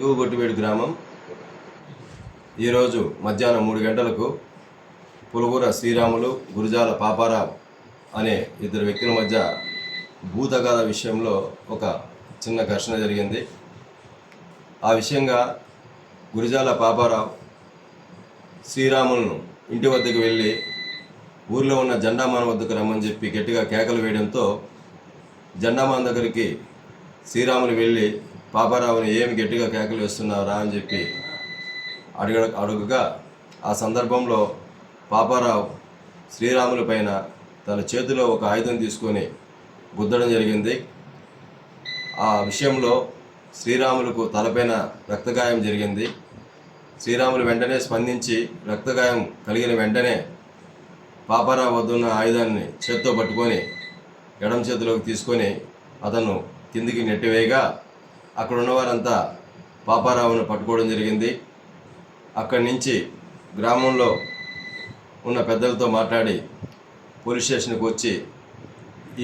గొట్టివేడు గ్రామం ఈరోజు మధ్యాహ్నం 3 గంటలకు పులుగుర శ్రీరాములు, గురజాల పాపారావు అనే ఇద్దరు వ్యక్తుల మధ్య భూతగాథ విషయంలో ఒక చిన్న ఘర్షణ జరిగింది. ఆ విషయంగా గురజాల పాపారావు శ్రీరాములను ఇంటి వద్దకు వెళ్ళి ఊర్లో ఉన్న జెండామాన వద్దకు రమ్మని చెప్పి గట్టిగా కేకలు వేయడంతో జెండామాన దగ్గరికి శ్రీరాములు వెళ్ళి పాపారావుని ఏమి గట్టిగా కేకలు వేస్తున్నారా అని చెప్పి అడుగుగా ఆ సందర్భంలో పాపారావు శ్రీరాముల పైన తన చేతిలో ఒక ఆయుధం తీసుకొని గుద్దడం జరిగింది. ఆ విషయంలో శ్రీరాములకు తలపైన రక్తగాయం జరిగింది. శ్రీరాములు వెంటనే స్పందించి రక్తగాయం కలిగిన వెంటనే పాపారావు వద్దున్న ఆయుధాన్ని చేత్తో పట్టుకొని ఎడమ చేతిలోకి తీసుకొని అతను కిందికి నెట్టివేయగా అక్కడ ఉన్నవారంతా పాపారావును పట్టుకోవడం జరిగింది. అక్కడి నుంచి గ్రామంలో ఉన్న పెద్దలతో మాట్లాడి పోలీస్ స్టేషన్కి వచ్చి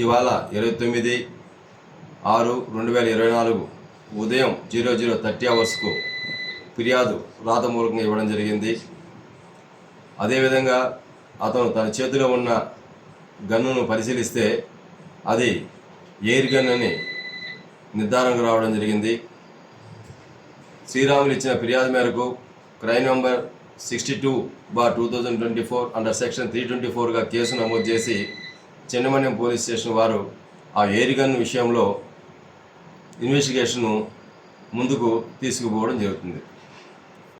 ఇవాళ 29/6/2024 ఉదయం 00:30 అవర్స్కు ఫిర్యాదు రాతమూలకంగా ఇవ్వడం జరిగింది. అదేవిధంగా అతను తన చేతిలో ఉన్న గన్నును పరిశీలిస్తే అది ఎయిర్ గన్ అని నిర్ధారణకు రావడం జరిగింది. శ్రీరాములు ఇచ్చిన ఫిర్యాదు మేరకు క్రైమ్ నెంబర్ 62/2024 అండర్ సెక్షన్ 324గా కేసు నమోదు చేసి చెన్నమనేని పోలీస్ స్టేషన్ వారు ఆ ఎయిర్ గన్ విషయంలో ఇన్వెస్టిగేషన్ను ముందుకు తీసుకుపోవడం జరుగుతుంది.